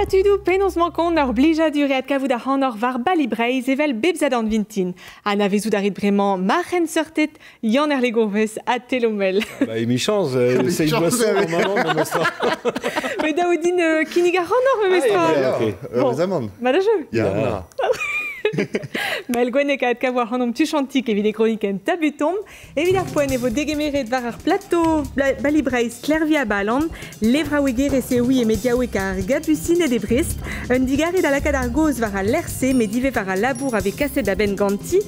tudo, penaos mankon ur blijaduret kavout ar c'hanor var balibreiz evel bebzad an vintin. A navezout arit bremañ marc'hen sortet yann er legourvez a telomel. Bah, il m'y change, c'est une boisson au moment de Mestra. Mais daoudin kinnig ar c'hanor me mestra. Heureusement. Ma da jeu. Ja. Mel gwennek a kavout ar c'hanom tuchantik evit e kroniken tabutom, evit ar poen evo degemeret var ar plateau balibreiz Clervia Baland, levra wegere se oui e mediaouek ar gabusinet e Brest, un digaret a lakad ar goz var a lerse, me dive var a labour ave kaset da ben ganti,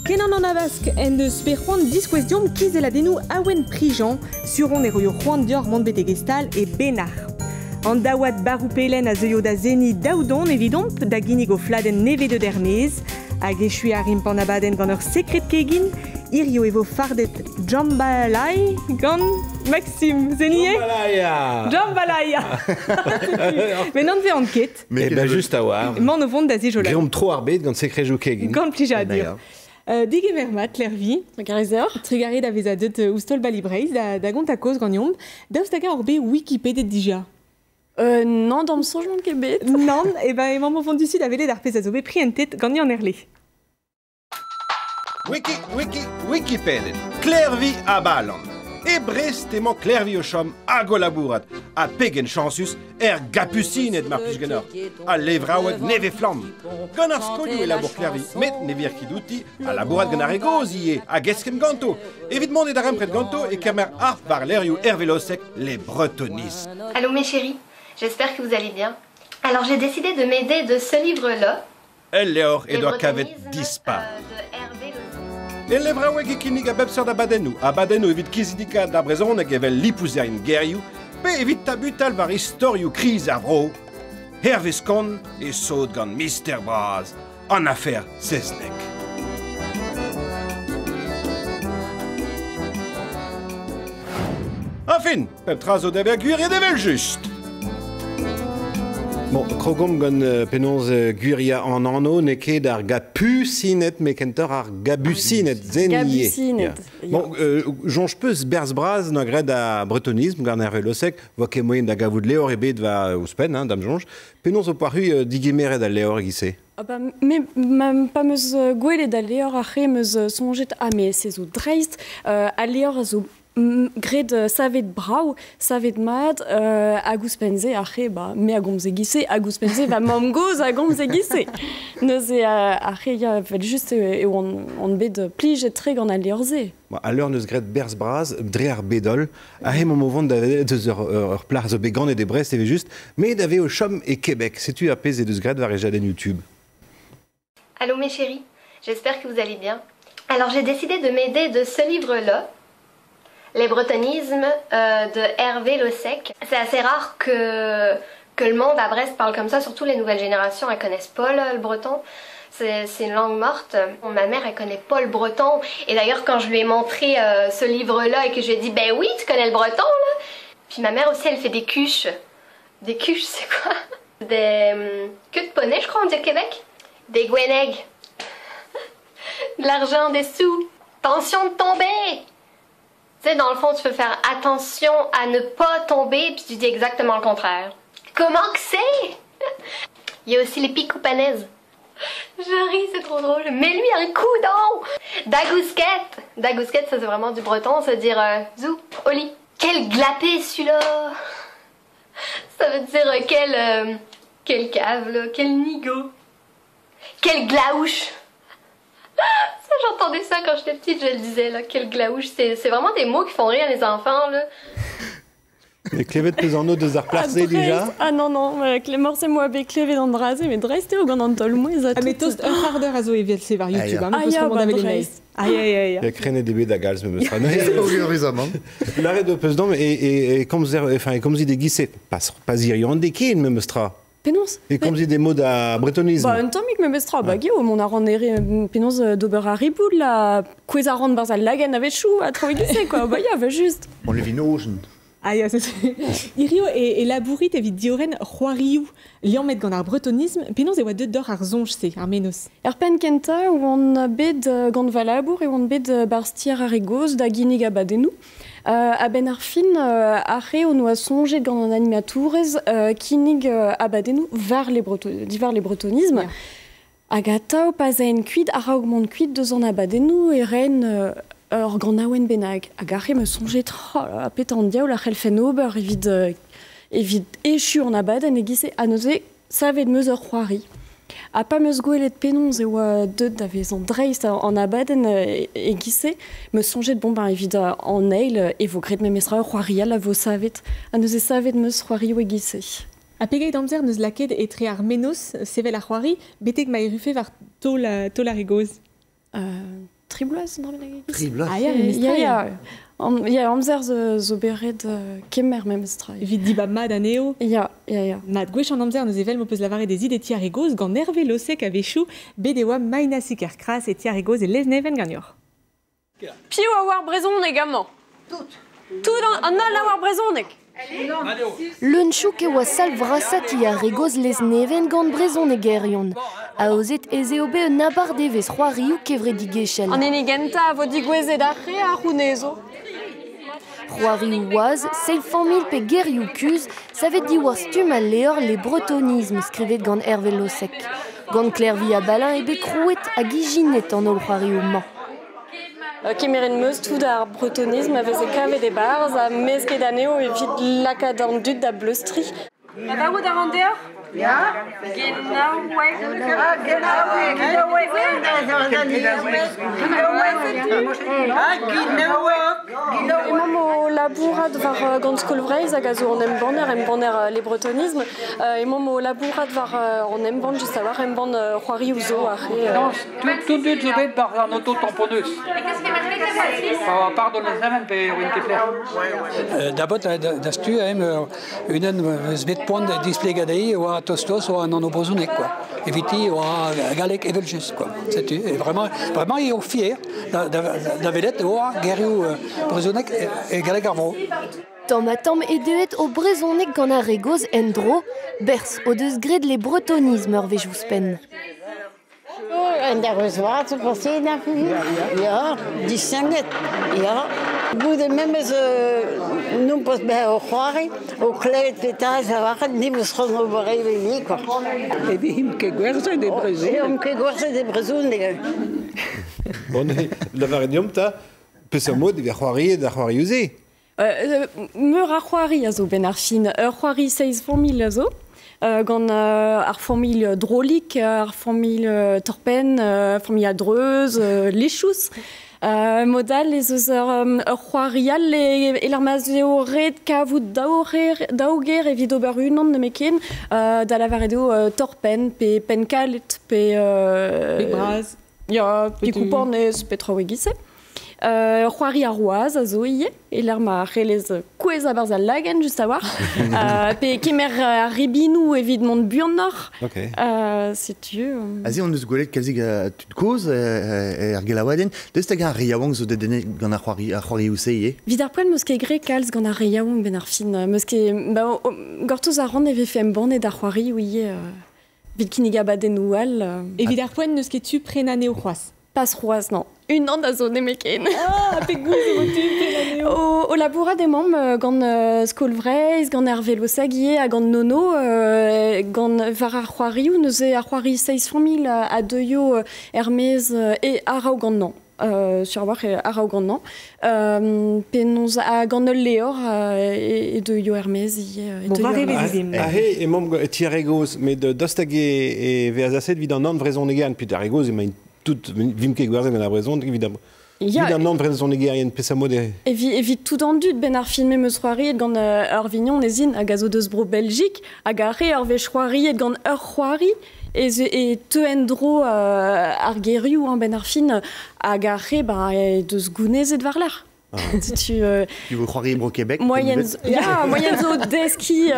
kenan an avask en deus pe c'hoant diskwestiom kizeladennou awen prijan, suron e roio c'hoant dior mont bete gestal e benar. An daouad barou pelen a zeuio da zeni daoudon evidomp da ginnig o fladen neve de dermez, hag echui a rimpan abaden gant ur sekret kegin, irio evo fardet jambalai gant Maxime, zenie? Jambalaya. Mais n'en fait enquête. Eh ben juste à voir. Man o vont da zijola. Guillaume trop arbet gant sekret jo kegin. Gant plija a dir. Dige mermat, lervi. Trigare da veza deut oustol balibreiz, da gont a koz gant yomb. Daoust hag orbe Wikipédia dija. Non, dans le songe de Québec. Non, et ben, et maman du sud avait l'air d'arpez à zobe pris en tête, gagné en erlé. Wikipédia. Clervie à Baland. E Brest emañ Clervie o chom a golabourat. A pegen chansus gapusinet mar plijgenor. A levraouet neve flam. Gant ar skolioù e labour Clervie, met ne vir kidouti a labourat gant ar egozie a geskem ganto. Evit monde da rempret ganto e kemer arp var lerioù hervelosek les bretonis. Allô mes chéris, j'espère que vous allez bien. Alors j'ai décidé de m'aider de ce livre-là. El leor e doa kavet dispar. E levraoueg e kinnig a bepseur da badennou. A badennou evit kizidika da brezon hag evel lipouzer in gerioù, pe evit tabutal var istorioù kriz ar vro. Hervez kon e saut gant Mister Braz an afer Sesnek. Enfin, pep trazo dever guir devel just. Bon, krogom gant penonz guria an anno ne ket ar gapusinet mekenter ar gabusinet zenie. Gabusinet. Bon, jonge peus berz braz na gred a bretonisme gant ar velosek, voa ket moyen da gavout leor ebet va ouspen, dam jonge. Penonz o poarhu digimeret a leor gise. Mais pas meus gwelet a leor a c'he meus sonjet me se zo dreist a leor a zo gred savet brau, savet mad, a gouspenze a c'he, me a gomze gise, a gouspenze va mam goz a gomze gise. Neuze a c'he ya vel just eo an bet plijet tre gant a leorze. A l'heure neus gret berz braz, dre ar bedol, a hem am ovon deus ur plar zo began e de Brest eve just, me d'ave o chom e Québec. Setu a pez e deus gret var e jaden YouTube. Allô mes chéris, j'espère que vous allez bien. Alors j'ai décidé de m'aider de ce livre-là. Les bretonismes de Hervé Lossec. C'est assez rare que le monde à Brest parle comme ça, surtout les nouvelles générations, elles connaissent pas là, le breton. C'est une langue morte. Ma mère, elle connaît pas le breton. Et d'ailleurs, quand je lui ai montré ce livre-là et que je lui ai dit « Ben oui, tu connais le breton, là !» Puis ma mère aussi, elle fait des cuches. Des cuches, c'est quoi? Des queues de poney, je crois, on dit au Québec. Des gweneg. De l'argent, des sous. Attention de tomber! Tu sais, dans le fond, tu peux faire attention à ne pas tomber, puis tu dis exactement le contraire. Comment que c'est? Il y a aussi les picoupanaises. Je ris, c'est trop drôle. Mais lui, un coudon! Dagousquette! Dagousquette, ça c'est vraiment du breton, ça veut dire zou, au lit. Quel glapé celui-là! Ça veut dire quel cave, là, quel nigo. Quel glaouche! Ça, j'entendais ça quand j'étais petite, je le disais, là, quel glaouche. C'est vraiment des mots qui font rire les enfants, là. E klevet peus an o deus ar placé déjà? Ah non, morse moa be klevet an draze, mais dreist eo gant an tol mouez a tout. Mais tost un farder a zo evel se var YouTube, Ah ya, dreist. Aïe. Ya krenet ebe da galz me meustra. Heureusement. L'arrêt de peus dom e komzi de gise, pas irion deket me meustra. Penons. Et komzi des mots da bretonisme. Un tammik me mestra, gio, mon a ran penons d'ober a riboud la kwez a ran barz a lagen avet chou a troi gise, quoi. Ya, va juste. On le vinogen. Ah, ja, Irio et labourit evit dioren c'hoariou, liamet gant ar bretonisme, penaos e oa deud d'or ar zonjse, ar menos. Pen kenta, oan bet gant valabour e oan bet barstier ar egoz da ginig abadenou. A ben ar fin, arre on oa sonjet gant an animatourez kinig abadenou divar les bretonismes. Yeah. Agata o pas a en kuit, a augment kuit deus an abadenou e ren ur gant aouen benag. Agarre me sonjet a pet an diaoul a c'helfen ober evit echu an abaden e gise a neuze savet meus ur c'hoari. A pa meus gwelet penons e oa deud da vez an dreist an abaden e gise me sonjet bon evit an eil e vo gret memesra ur c'hoarial a vo savet. A neuze savet meus c'hoario e gise. A pegeit amzer neus laket etre ar menos sevel ar c'hoari, betek ma erufe var tol ar egoz. Tribloaz, non, mais Tribloaz. Ah, ja, ja, amzer zo beret kemer memestra. Evit diba mad aneo. Ja. Mad gwech an amzer neus evel mo peus lavare des ideti ar egoz gant Hervé Losek a vechou bet e oa mainasik ar kras eti ar egoz e lezneven gagnor. Piou a war brezonek amañ. Tout an al a war brezonek. Leunchouk e oa sal vrasati ar egoz lezneven gant brezon e gerion. A ozet eze obe un abar devez c'hoarioù kevre digechel. An enigenta a vo digwezet arre a c'hounezo. C'hoarioù oaz, 600 000 pe gerioù kuz, savet di war stum al leor les bretonismes skrivet gant Hervé Losek. Gant Clervi a Balin e bet krouet a gijinet an ol c'hoarioù man. Kemeren meus tout ar bretonisme a vez e kavet e barz a mesket aneo evit lakad an dud da bleustri. A da oud ar an deoc'h? Ja? Emañ mo labourat var gant skolvreiz hag a zo an embanner les bretonismes. Emañ mo labourat var an embann just a war embann c'hoarioù zo arre. Tout dud zo bet bar an auto-tamponneus. Pardon les amen pe oin kepler. D'abord da stu unan eus bet poan displegadei oa tostos oa an an obozonek, quoi. Eviti oa galek eveljus, quoi. C'est-tu, vraiment eo fier da velet oa gerioù brezonek e galek ar vro. Tamm e deuet o brezonek gant ar egoz en dro, bers o deus gred les bretonismes ur vejous pen. En der rezwaat op passeer naar ja, die sanget. Ja. Goede memmes noem pas bij o c'hoari, o kleed petage a wachat, ni meus c'hon o bareve li, quoi. E him ke gwerze de brezon. Him ke gwerze de brezon, Bon, lavarenium ta, peus a mod evit c'hoari da c'hoarioù ze. Meur ar c'hoari a zo ben ar fin. Ur c'hoari 600 000 a zo. Gant ar familh drolik, ar familh torpen, familh adreuz, lechous. Modal ez eus ur c'hoarial e l'armazeo red kavout daoger evit ober unan nemeken da lavaredo torpen pe penkalet pe braz. Ja, pe koupanez pe traoegise. C'hoari a roaz a zo ie, e l'ar ma c'helez kouez a barz a lagen just a war. Pe kemer a ribinou evit mont buannor. Setu. Azi on eus gwelet kalzig a tud koz er gelaouadenn. Deus tag ar riaouank zo dedenne gant ar c'hoarioù se ie? Vid ar poent meus ket gre kalz gant ar riaouank ben ar fin. Meus ket gortoz a ran eve fe embannet ar c'hoarioù ie vid kinnig abadennou al. Evit ar poent neus ket tu prenaneo c'hoaz. Pas c'hoaz, non. Un an da zo nemeken. Ah, pe gouz eo tu prenaneo. O labourat emam gant skolvreiz, gant Hervé Losek ie, a gant nono, gant var ar c'hoarioù, neuze ar c'hoari 600 000 a deuio Hermez e arao gant nan. Sur war arao gant nan. Penons a gant ul leor e deuio Hermez ie. Bon, va revezizim. Ahe, emam ti ar egoz, met dostag e ve azaset vid an an vrezon egan, pet ar egoz emañ tout vim ket gwerzen gant ar brezon, évidemment. Vid an an vrezon egerien pez amod e... Evit tout an dud ben ar filme meus c'hoariet gant ur vignon ezin hag a zo deus bro Belgique, hag arre ur vez c'hoariet gant ur c'hoari, e te en dro ar gerioù ben ar fin hag arre deus gounezet war l'ar. Tu veux croire au Québec? Moyen zo deski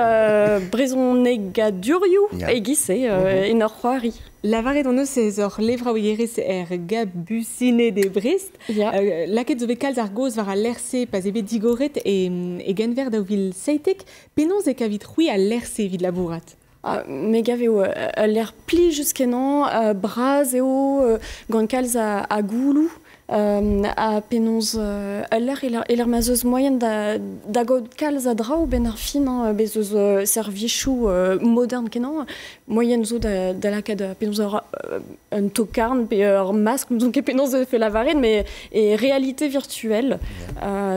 brezonega duriou egise en ur c'hoari. Lavaret an eus ez ur levra ouierez gabusine de Brest. Laket zo bet kalz ar goz war a lerse pas ebe digoret e genver daou vil seitek. Penons e kavit c'hwi a lerse vid labourat. Me gaveo l'air pli jusqu'enan, braz eo gant kalz a goulou. A penons l'air mazeuz moyen da god kalz a drao ben ar fin bezeuz servichou modern kenan moyen zo da lakad penons un tokarn pe ur masque donc penons fe lavaret mais et réalité virtuelle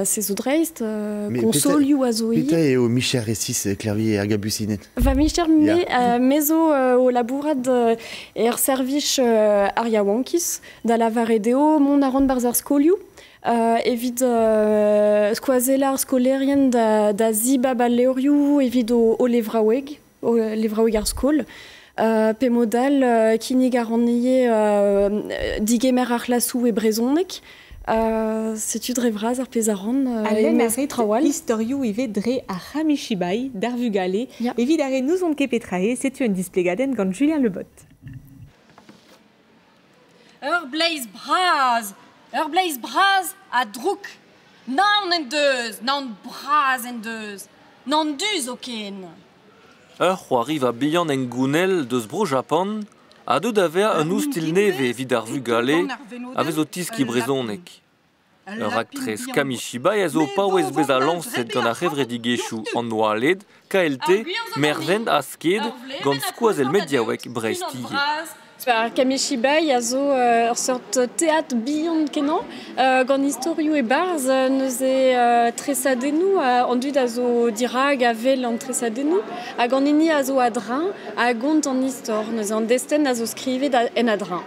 c'est zo dreist consolioù a zo Peta eo Michel Ressis Clervier ar gabusinet. Va Michel mezo o labourat er servich ar yaouankis da lavaret deo mon aron barzar skolioù. Evit skoazelar skolerien da zibab a leorioù evit o levraoueg ar skol. Pe modal kinig ar annie digemer ar lasou e brezonek. Setu dre vraz ar pezaran e trawal historiou evit dre a Chamichibai d'ar vugale. Evit are nous on ket petrae, setu un displegaden gant Julien Lebot. Ur bleiz braz a drouk. Nan en deus, nan braz en deus. Nan duz o ken. Ur c'hoari va bihan en gounel deus bro Japan, a deud aver un oustil neve vid ar vugale a vez o tiski brezonek. Ur aktrez Kamishibai a zo paouez bez a lancet gant ar revredigechou an noaled, kaelte, mervend a sked gant skoazel mediawek brestiye. Kamishibai a zo ur sort teat bihan kenan gant historiou e barz neuze tresadennou an dud a zo dirag a vel an tresadennou hag an hini a zo a drin a gont an histor neuze an desten a zo skrivet en a drin.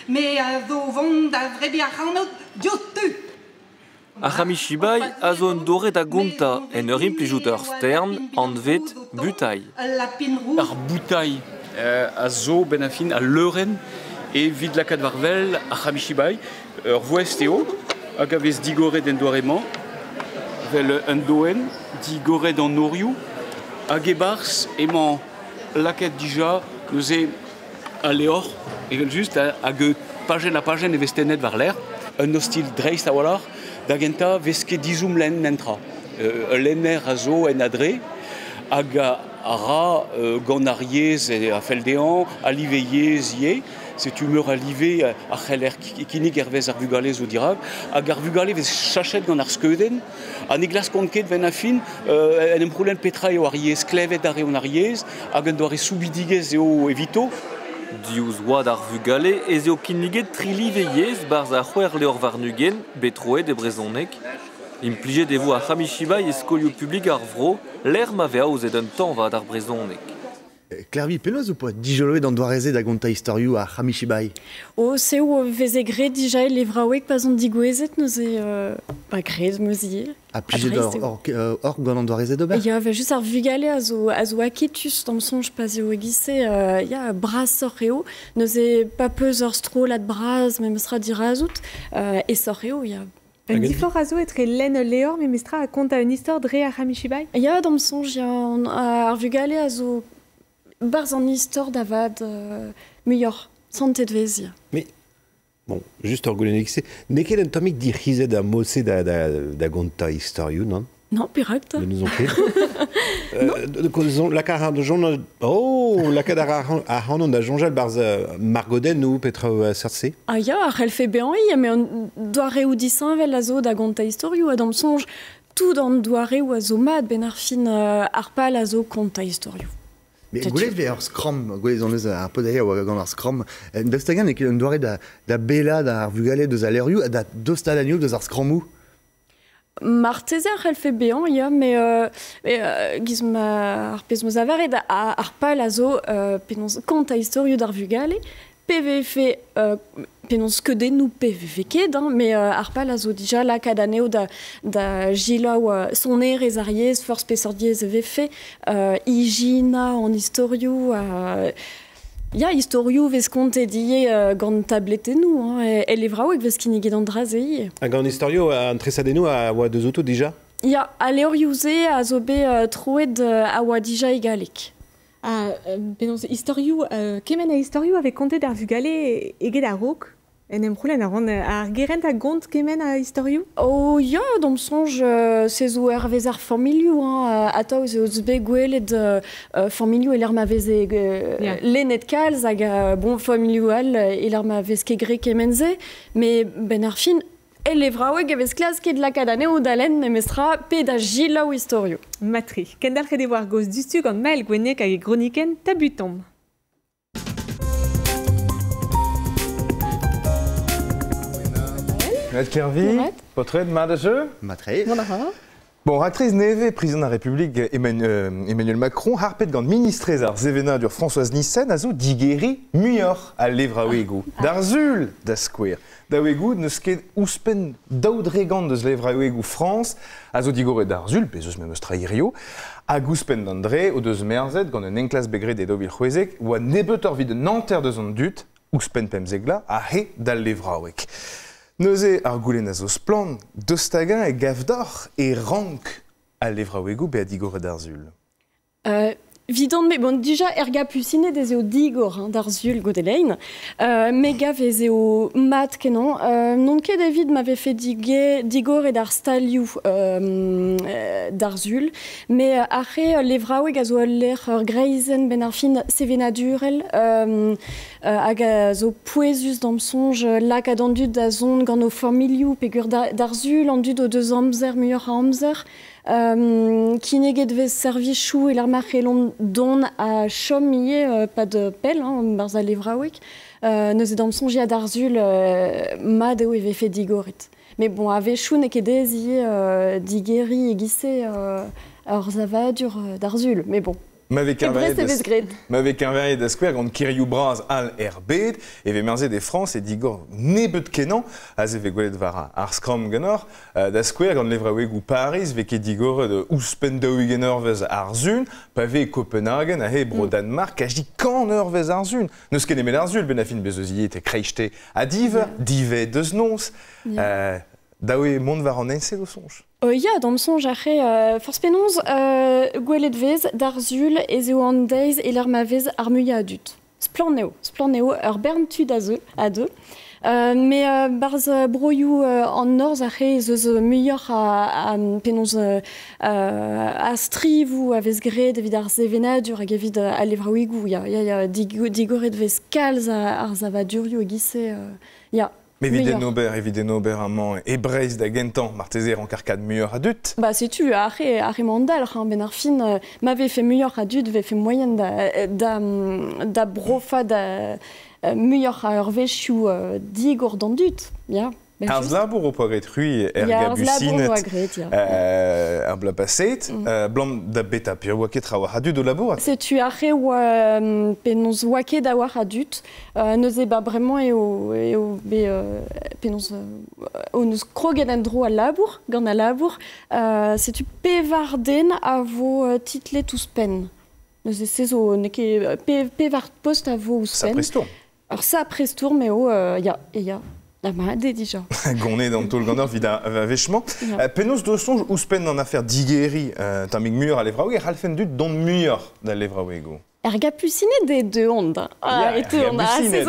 Me a zo vont a vrebi a c'hanot diotu. A Chamichibai a zo un doret a gonta en ur implijout ur stern an vet butaï. Ar butaï a zo ben a fin a leuren e vid lakad varvel a Chamichibai ur voest eo hag a vez digoret en doareman vel un doen digoret an norioù hag e bars emañ lakad dija neuze a leor evel just hag pagen a pagen e vez tenet var l'air un hostil dreist a walar da genta vez ket dizoum len nentra lenner a zo en adre hag a ra gant ar yez a feldean, a live yez ie, set humeur a live a c'heller kinig vez ar vugale zo dirag, hag ar vugale vez chachet gant ar skeudenn, an e glas kont ket ben a fin, en emprolen petra eo ar yez klevet ar eon ar yez, hag an doare soubidigez eo evito. Diouz oad ar vugale ez eo kiniget tri live yez barz a c'hwer leor varnugen, betroet e brezonek. Implijet evo a Chamichibai e skolioù publik ar vro, l'air ma vea ouzet un tamm va ar brezonek. Clervi, penaos o poa dijoloet an doareze da gonta historiou a Chamichibai? O seo veze gret dija e levraoueg pas an digouezet neuze pa gret meuzie. A plijet or gant an doareze d'ober? Ya, va just ar vugale a zo aketus dam sonj pas eo egise ya braz sor eo neuze pa peus ur stro lat braz me meustra dira azout e sor eo ya. Un difor a zo etre len leor me mestra a konta un histor dre a Chamichibai? Ya, dam sonj ya ar vugale a zo barz an histor d'avad muioc'h, santet vez. Mais, bon, just ur goulennek se, neket un tammig dirc'hizet a mosse da gonta historiou, non? Non, pirakt. Mais nous on fait. Lakad ar c'hanon da jonjal barz margoden ou petra sertse? Ah ya, ar c'helfe bean mais on doare ou disanvel a zo da gonta historiou a dam sonj tout an doare ou a zo mat ben ar fin ar pal a zo konta historiou. Mais goulet ve ur skram, goulet zon eus ar podaia oa gant ar skram, dastagan ket un doare da bela da ar vugale deus a lerioù a da dostadagnoù deus ar skramou? Martezer elle fait béant ya mais gizma ar pez meus avaret ar pal a zo penons kant a historiou d'ar vugale PVF penons skeudennou PVF ket mais ar pal a zo dija lakad aneo da gilaou son erez ar yez force pesordiez vefe igina an historiou Ja, historio vez compte die gant tabletenou, elle est vraouek vez kinnig an drazei. A gant historio an tresadenou a oa deus auto déjà? Ya, a leoriouse a zo be trouet a oa dija egalek. Penons historio, kemen a historio avec compte d'ar vugale eget a rok? En emroulen a ron ar gerent a gont kemen a historio? Oh ya, dom sonj se zo vez ar formilio, ataou ze oz be gwelet formilio e l'ar ma vez lenet kalz hag bon formilio al e l'ar ma vez kegre kemenze, me ben ar fin elle est vraoueg a vez klas ket lakad aneo dalen nemestra pe da gila ou historio. Matri, kendal c'hede war goz dustu gant mael gwenek hag e groniken tabutom. Maître Kervi, portrait de Madage. Matré. Bon, actrice neve, président de la République Emmanuel Macron, harpet gant ministrez ar zevenadur Françoise Nissen a zo digeri muior a levraouegou. D'arzul da skouer. Daouegou neus ket ouspen daoudregant deus levraouegou France a zo digore d'arzul, bezeus memeus trairio, a gouspen d'André o deus merzet gant un enklas begret e dobil c'hwezek oa nebeut ur vid nanter deus an dut, ouspen pemzegla a he dal levraoueg. Neuze ar goulenn a zo splan, deustagin e gavdor e rank a levraouegou be a digore d'arzul. Vidant, mais bon, déjà, erga pusine des eo digor d'arzul godelein, mais gav eo mat kenan. Non ket David m'avait fait digor et d'ar staliou d'arzul, mais après, levraoueg a zo l'air greizen ben ar fin sevenadurel, hag a zo poezus d'am sonj lak ad an dud da zon gant o formiliou pegur d'arzul, an dud o deus amzer, muior a amzer, kineget vez servichou e l'ar marchelon don a chom ie pas de pel, barz a levraouek, neus edam sonji a d'arzul mad eo eve fe digoret. Mais bon, a vechou ne ket ez ie digeri e gise ar zavadur d'arzul, mais bon. M'avec un verre de square gant kiriou braz al erbet, eve merze de France et digor nebeut kenan, a ze ve gwelet var ar skram genor, da square gant levraouegou Paris, ve ket digor de ouspen daoui genor vez ar zun, pa ve Copenhagen, a he bro Danmark, a ji kan eur vez ar zun. Neus ket emet ar zul, ben a fin bezeuziet e kreiste a dive, dive deus nons, daoui mont var an ensel o sonj. Ya, dans sonj après, force penons, gwelet vez d'arzul ez eo an deiz e l'ar ma vez ar muia adut. Splaneo, ur bern tud a deux. Mais barz broioù an norz après zeus muior a penons a striv ou a vez gred evit ar zevenadur hag evit a levraouegou. Ya, digoret vez kalz ar zavadurio e gise, ya. Mais evit nober amant e breiz da gentan martezer an karkad muior adut. Bah, sais-tu, arre mandal, ben ar fin, m'avait fait muior adut, ve fait moyen da brofa da muior a ur vechou digor d'an dut, ya. Ar zlabour o poagret rui gabusinet ar bla paset, blant da beta pur waket ra war adut o labour. Sais-tu, arre oa penons waket a war adut, neuze ba bremañ eo penons o neus kroget an dro a labour, gant a labour, sais-tu, pevarden a vo titlet ouspen. Neuze sezo, neke pevard post a vo ouspen. Sa prestour. Alors ça prestour, mais ya. La made déjà. Gonnet dans tout le gandor vida vechement. Penos de songe ouspen en affaire digeri tamig muior a levraoueg halfen dut don muior da levraouego. Erga pusine de deux ondes. Et tu on a mais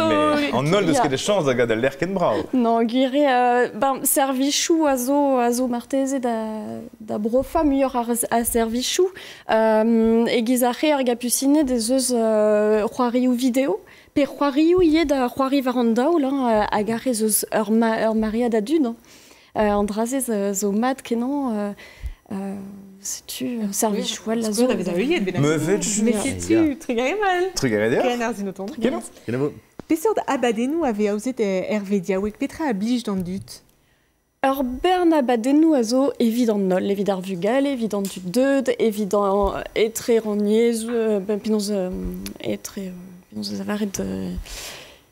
en nol de ce que des chances d'aga del lerken brau. Non, guire servichou azo marteze da brofa muior a servichou. E gizare erga pusine des eus c'hoariou vidéo. Pe c'hoariou ie da c'hoari varandaou là a gare zeus ur maria da dud. Andrazez zo mat kenan sais-tu servichou la zo. Me vetch. Mais sais-tu trigare mal. Trigare dia. Ken ar zinotond. Pesord abadenou ave aouzet Hervé diaouek petra a blij d'an dut. Ur bern abadenou a zo evidant nol, evidar vugal, evidant dut deud, evidant etre raniez, pinons etre... Pinons avaret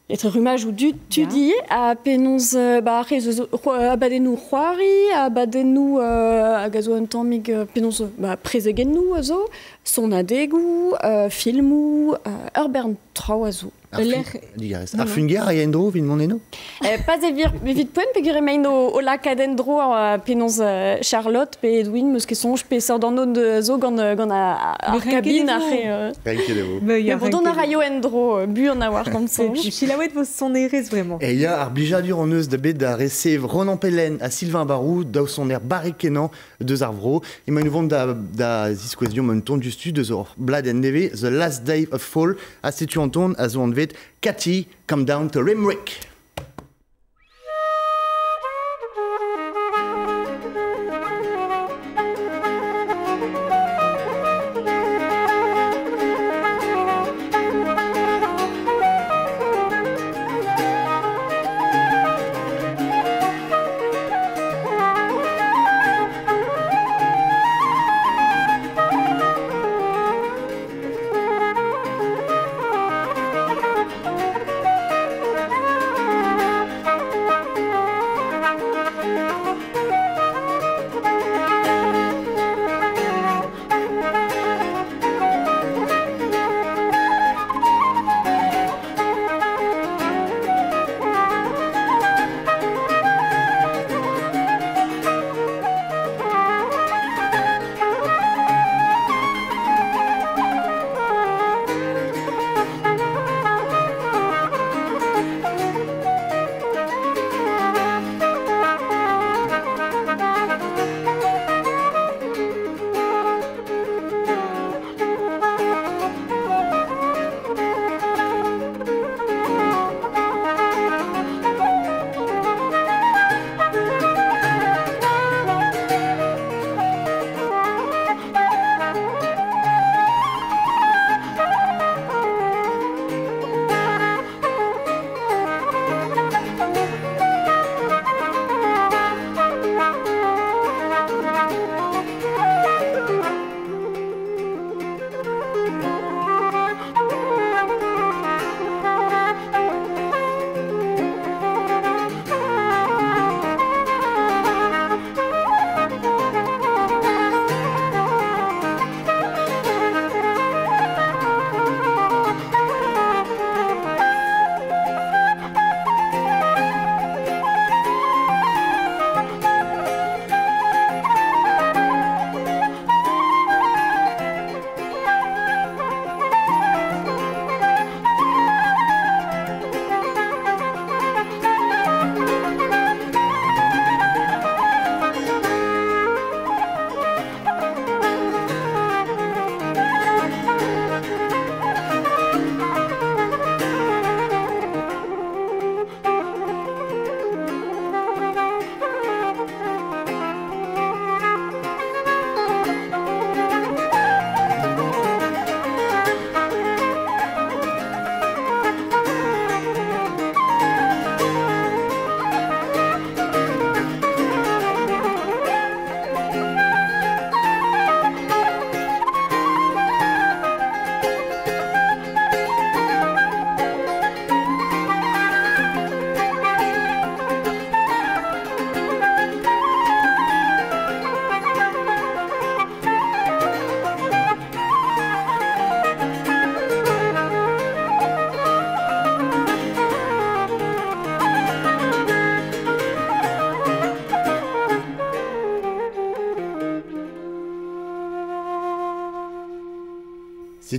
Être rumage ou du tudier à penons abadenou roari abadenou à gazo un temps mig penons presegennou zo son adegou filmou urbern traoazou. Ar fungar a yendro vin moneno? Pas evit poen pe gire mein o lakadendro penons Charlotte pe Edwin meus ket sonj pe sort d'an de zo gant ar cabine ar don ar raio endro bu an a war gant sonj. Chilaouet vos son erez vraiment. Et ya ar blijadur an eus da bet da resev Ronan Pellen a Sylvain Barou daou son er barrekenan deus ar vro. E ma nou vont da ziskwezdion un ton justu deus ur blad en neve The Last Day of Fall a setu an ton a zo an vet Cathy, come down to Limerick.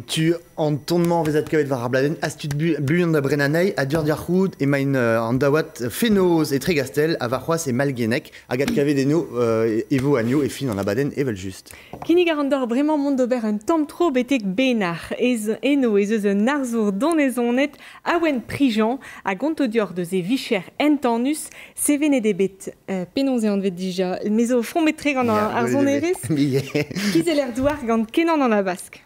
Tu entonnement vezat kavet var bladen astud buion da brenanei a dur diarhoud e main an dawat fenoz e tregastel a varroas e malgenek agat kavet deno evo agno e fin an abaden evel just. Kinig ar andor bremañ mont d'ober un tamm tro betek benar eno ez eus un arzour donezonet awen prijan a gonto dior deus e vicher entanus sevenet e bet penonz e an vet dija mezo front gant ar zon erez kiz e l'er douar gant kenan an a bask.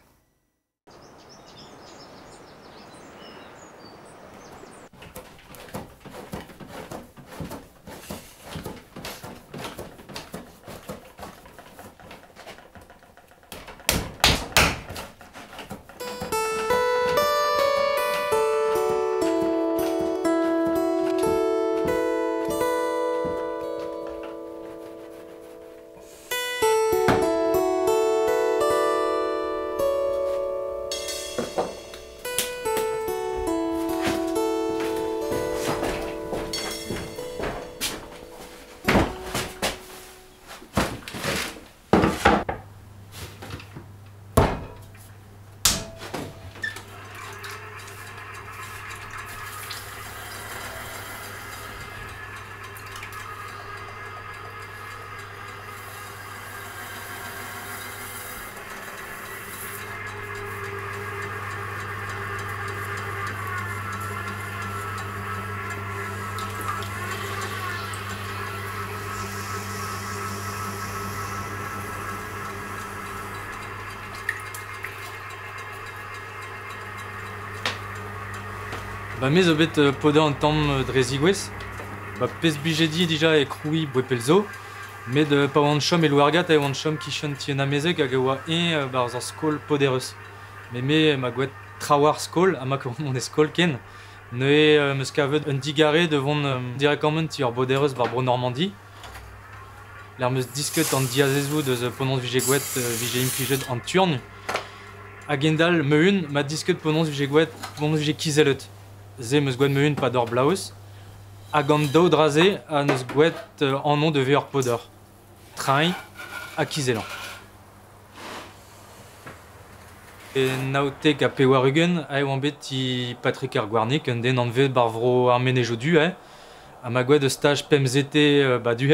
Mais zo bet poder an tamm drezigwez. Pez bijedi dija e kroui bwepelzo. Met pa oan chom e louargat e oan chom kichon tien amezek hag e oa bar zor skol podereus. Me ma gouet trawar skol, ha ma komon e skol ken. Ne meus kavet un digare devant direkamment ti ur podereus bar bro Normandie. L'ar meus disket an diazezou deus ponons vije gouet vije implijet an turn. Agendal meun ma disket ponons vije gouet ponons vije kizelet. Ze meus gouet meun pa d'or blaus. Hag an daoud raze a neus gouet an nom de veur poder. Train a kizelan. E naotek a pewarugen a eo bet ti Patrick ar Gwarnik un den an vet bar vro armenejo du a ma gouet de stage PMZT du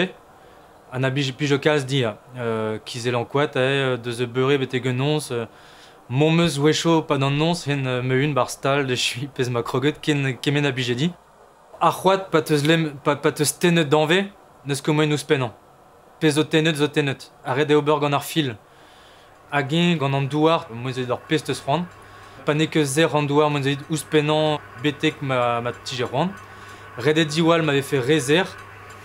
an a pijo kalz di kizelan koat deus e beure bet e genons mon meus wecho pa d'an nons hen meun bar stal de chui pez ma kroget kemen a bijedi. Ar c'hoat pa teus tenet d'anve neus komoen ouz pennan. Pez zo tenet, a red eo beur gant ar fil. Hag gant an douar, moez eo d'ar pez teus c'hoant. Pa ne ket zer an douar moez eo ouz pennan betek ma tijer c'hoant. Redet diwal m'ave fait rezer,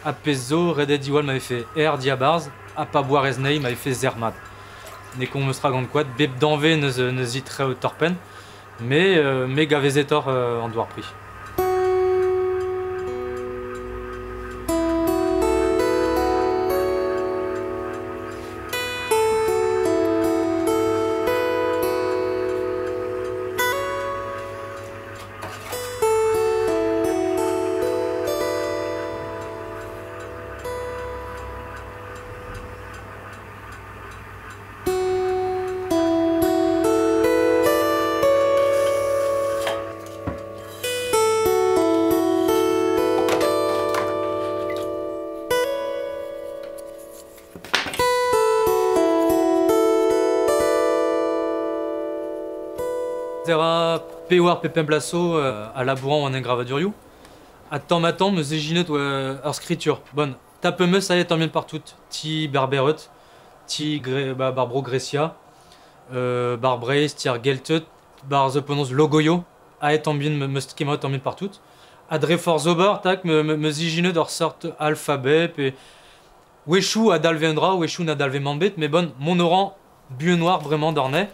a pez zo redet diwal m'ave fait diabarz, a pa boar ez nei m'ave fait zermad. Ne kon meus ra gant koat, bep d'anve neus itre o torpen, me gavezetor an douar pri. Zera pewar pepem plaso a labouran an engravadurioù. A tamm meus ejinet ur skritur. Bon, tape meus a et an partout. Ti berberet, ti bar bro Grecia, bar Breist, ti ar geltet, bar ze ponons logoyo, a et an meus kemat an partout. A dre for zober, tak, meus ejinet ur sort alphabet, pe wechou a dalvendra, wechou na dalve mambet, mais bon, mon oran buenoir vraiment d'ornay.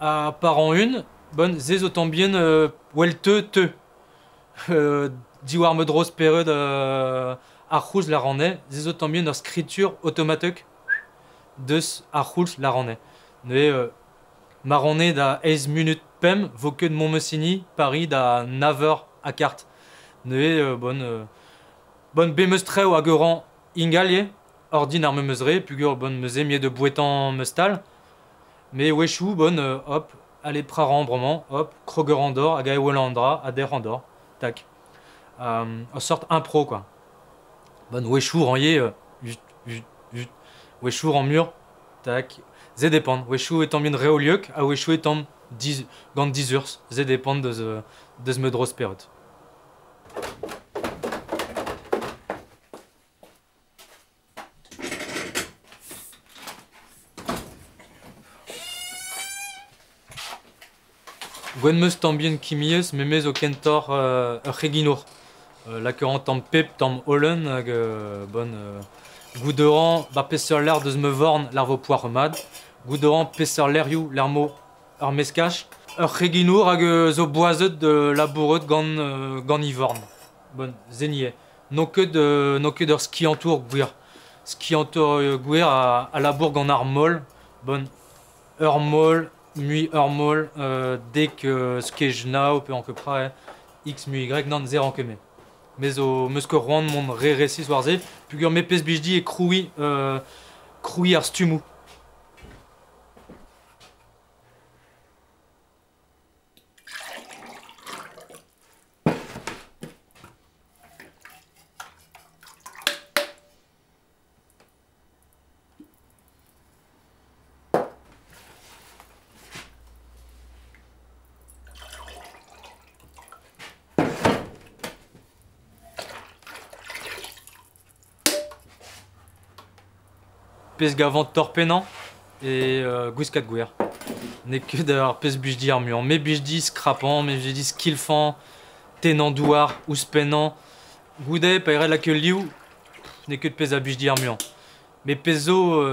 A par an une, bon, zez autant bien wel te. Diwar me dros pered ar c'houlz la ranne, zez autant bien ur skritur automatek deus ar c'houlz la ranne. Ne ma ranne da 11 minutes pem, vo ket Montmessini, Paris da 9h a carte. Ne bon bemeus treo hag euran ingalye, ordin ar memeusre, pugur bon meus emie de bouetan meustal. Mais wechou, bon, hop, allez praran brement, hop, Kroger Andor, hag a Ewolandra, ader Andor, tac. En sorte impro, quoi. Bon, wechou ranye, wechou en mur, tac. Zé dépend, wechou étant bien réoliuk, a wechou étant gant 10 urs, zé dépend de ce medros perot. Gwen meus tambien kimiez, memez o kentor ur c'heginour. Lakeran tam pep, tam holen, hag bon gouderan, bar peseur l'air deus me vorn, l'ar vo poar mad. Gouderan peseur l'airioù, l'ar mo ur meskach. Ur c'heginour hag zo boazet de labouret gant ivorn. Bon, zenie. No ket ur skiantour gwir. Skiantour gwir a labour gant ar moll. Bon, ur moll, mui ur moll, dek skej nao, pe an ket pra, x mu y, nan zer an keme. Mais o meus ket roan mon re resis war ze, pugur me pez bijdi e kroui ar stumou. Pez gavant torpenant et gwiskat gwer. Ne ket ar pez bijdi ar muant. Me bijdi skrapant, me bijdi skilfant, tenandouar, ouspenan, goudet, paierait la que liou, n'est que de pesa bûche d'irmuan. Mais peso,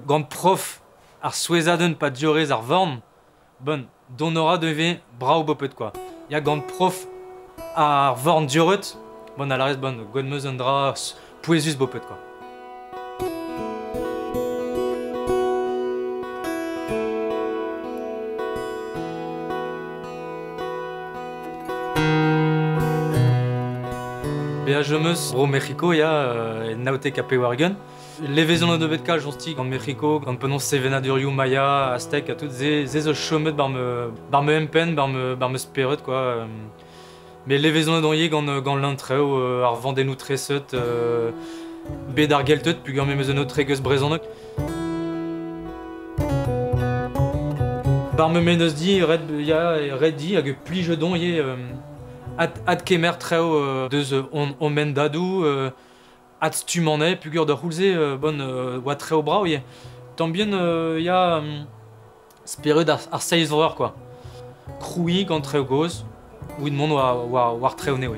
gant prof, ar souezaden pas diorez ar vorn, bon, donora devait brau bopet quoi. Ya gant prof ar vorn dioret, bon, à la reste, bon, gwen meus un dra poesus bopet quoi. Je me suis au Mexico, il y a naute capé Oregon. Les vaisons de Betka, j'en stig en Mexico, quand penon Sevena Duriu, Maya, Aztec, à toutes ces chômes bar me empen, bar me spirit quoi. Mais les vaisons d'Onye, quand l'entrée, ar vendez nous très seut, bédar geltet, puis quand mes nos très gus brezonok. Bar me menos dit, il y a red dit, avec pli je don y Ad kemer treo deus on men dadou, ad stumane, pugur de roulze, bon, wa treo brau, ye. Tambien, y a spéreux ar seizvreur, quoi. Croui gant treo goz, ou une monde war treo ne, oui.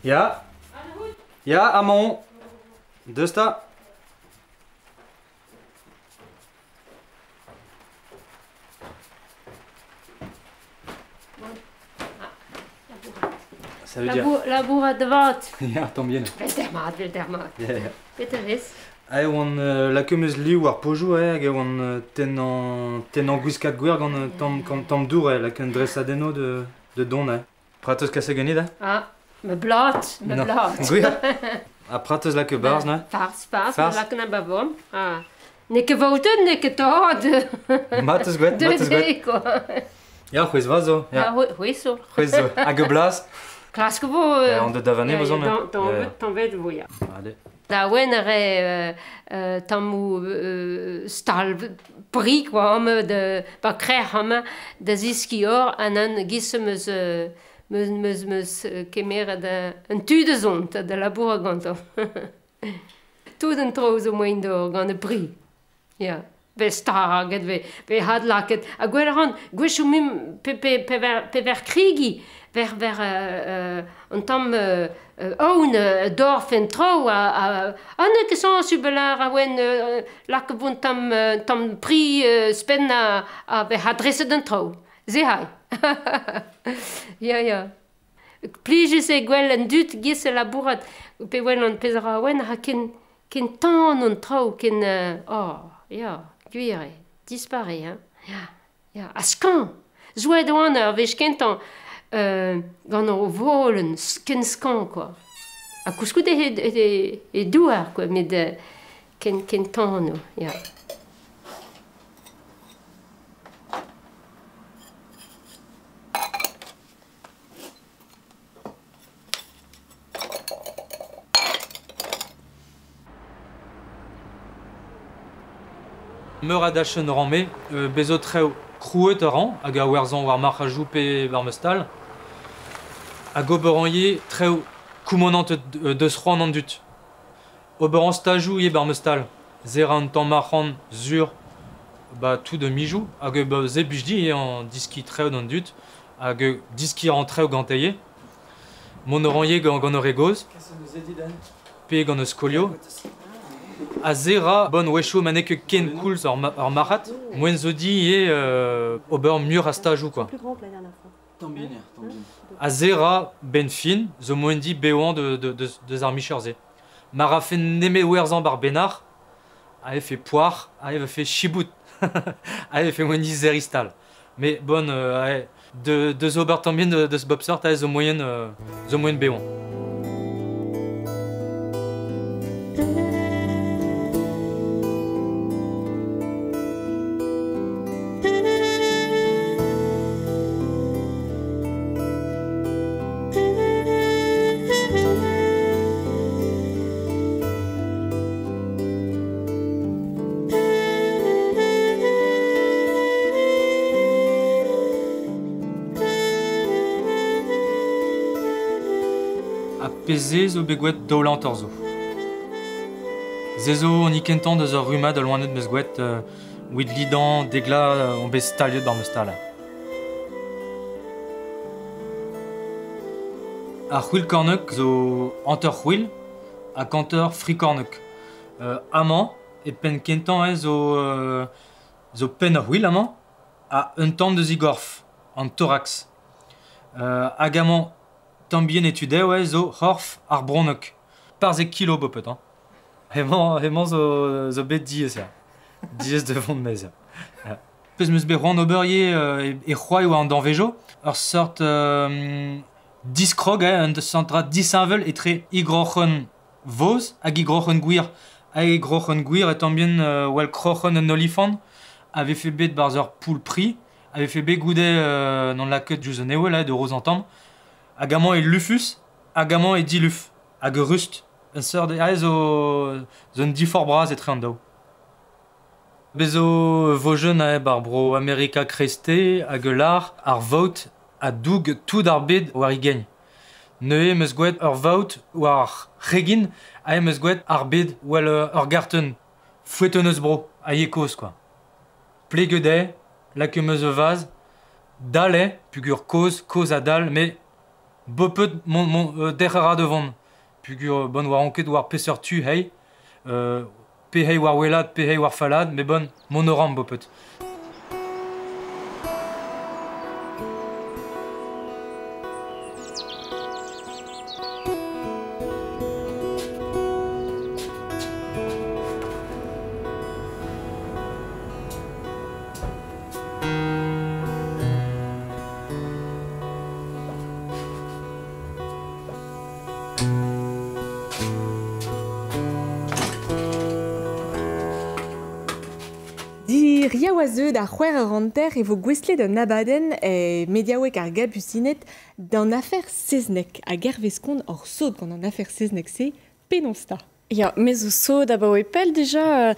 Ja. Ja, Amon. Dus dat. Ça veut dire... La bourre de vote. Ja, tant bien. Wildermaat. Peter is. Ai, on la kemeus liu war pojou, hag on tenan gwiskat gwer gant tam dour, la ken dressadeno de don, Pratos kasse ganit, Ah. Me blad. Gouir. A pratos la ke barz, ne? Fars, la ke na bavom. Ah. Ne ke vouten, ne ke toad. Matos gwet. Ja, c'hwez vazo. Ja, c'hwezo. A ge blaz. Klaske vo... On de davane vozon. Tan vet vo, ja. Allez. Da oen are tammou stal pri, quoi, ba krer hama, da ziskior, an gisse meus kemer un tudezont de la bourre ganto. Tout un troz o moin d'or gant e pri. Ja. Ve staraget, ve hadlaket. A gwell ran, gwechou mim pever krigi, ver an tam oun dorf en tro, ne ket san subelar a oen lak bon tam pri spen a ve hadreset an tro. Ze hai. Ja. Plijus e gwell en dut gis la bourrat, pe wel an pezara oen ha ken tan an tro, ken... ja, gwire, dispare, hein. Ja, a skan. Zouet oan ar vech kentan gant o volen, ken skan, quoi. A kouskout e douar, quoi, met ken tan, no, ja. Meur a dachen ramme, bezo treo crouet a ran, hag a werzan war march a joupe war meustal, hag oberanye treo koumonant deus c'hoan an dut. Oberan stajou ye bar meustal, zera an tamm marc'han zur, tout de mijou, hag ze bujdi an diski treo an dut, hag diski ran treo gantaie, mon oranje gant ore goz, pe gant eus kolio, a zera bon wecho manek ken koulz ar marat, moen zo di ober mur a stajou, quoi. A zera ben fin, zo moen di beoan deus ar micherze. Mar a fe neme werzan bar benar, a e fe poar, a e fe chibout, a e fe moen di zeristal. Mais bon, de zo ober tambien deus bob sort a zo moen beoan. pe zo begwet daolant orzo. Zezo on y kentan deus ur ruma da loanet meus gwet wid lidan degla on bez staliet bar meus stala. Ar c'hwil korneuk zo anter c'hwil ha kanter fri korneuk. Amañ e pen kentan zo pen ur c'hwil amañ ha un tamm deus igorf an thorax. Hag amañ tambien etudeo zo c'horf ar bronneuk. Parzek kilo bopet, hein. Hemañ zo bet diez ya. Diez devant de mez. Peus meus bet c'hoant oberie e c'hoai oa an danvejo, ur sort diskrog, un centra disinvel etre igrochen voz hag igrochen gwir. Hag igrochen gwir et tambien wel krochen un olifant avait fait bet barzer poul pri, avait fait bet goudet non la ket diouz an ewel de rosantam. Hag amañ e lufus, hag amañ e diluf, hag rust. Un sort de zo un difor braz etre an daou. Bezo vojeun bar bro Amerika kreste hag lar ar vout a doug tout ar bed war igegn. Neue meus gwet ur vout war regin a meus gwet ar bed wel ur garten foueteneus bro a yekoz quoi. Plegede, la que meus vaz, dale, pugur koz a dal, mais bopet mon derra devant. Pugur bon war anket war peser tu hey, pe hey war welad, pe hey war falad, mais bon monoram bopet. Riaoazeux da c'hwer ur ranter e vo gweslet un abaden e mediaouek ar gabusinet d'an afer seznek a gerveskont hor saut gant an afer seznek se penonsta. Ja, mais o saut abaoe pel deja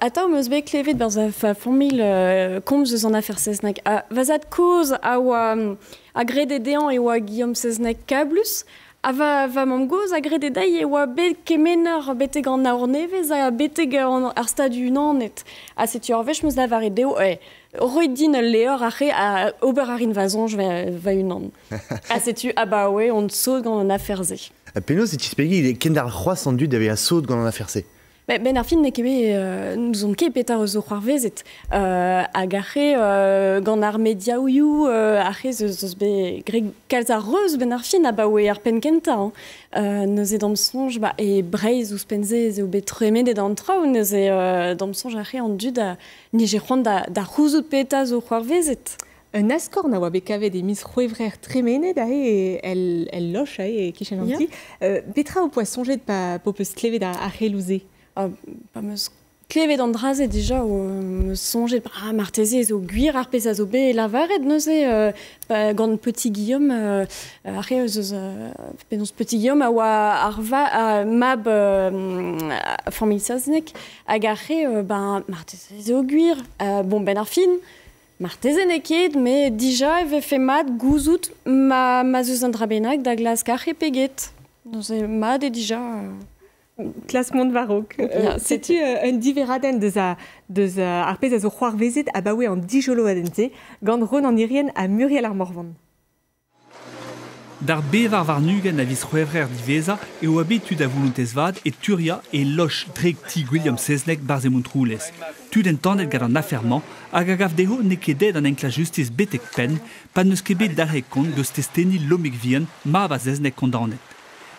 atav meus bet klevet bar fa famil komz eus an afer seznek. Vazat koz a oa a grede dean e oa Guillaume seznek kablus, a va mam goz a grede dai e oa bet kemenner beteg an aor nevez a beteg ar stadu nanet. A setu ar vech meus lavar e deo, roit din leor ache a ober ar invazonj va unan. A setu abaoe on saut gant an afer ze. Penaos e tispegi ken d'ar c'hoaz an dud ave a saut gant an afer se. Ben ar fin ne kebe nous on ket petar eus o c'hoar vezet hag ache gant ar mediaouioù ache zeus be greg kalz ar reus ben ar fin abaoe ar pen kenta neus e dam sonj e breiz ouz penze eo bet tremedet an traoù neus e dam sonj ache an dud nije c'hoant da c'houzout petaz o c'hoar vezet. Un askor na oa bet kavet e mis c'hwevrer tremenet ahe el loch ahe e kichen an ti. Petra o poa sonjet pa po peus klevet ar c'helouze. Pa meus klevet an drazet deja o meus sonjet marteze zo gwir ar pez a zo be lavaret neuze gant Petit Guillaume arre eus penaos Petit Guillaume a oa ar mab famil saznek hag arre marteze zo gwir bon ben ar fin martezen e ket, me dija e vefe mat gouzout ma zeus an drabennak da glas karre peget. Neuze mat e dija... Klasmont varok. Setu un diveraden deus ar pez a zo c'hoar vezet abaoe an dijolo adente gant ron an irien a Muriel ar Morvan. D'ar bevar varnugen a viz c'hwevrer diveza e oa bet tud a volontez vat e turia e loch dreg ti William Seznek barz e montroulez. Tud en tandet gant an aferman hag a gav deho ne kedet an enkla justiz betek pen pa neus ket bet darre kont deus testeni lomik vian ma va Seznek kondanet.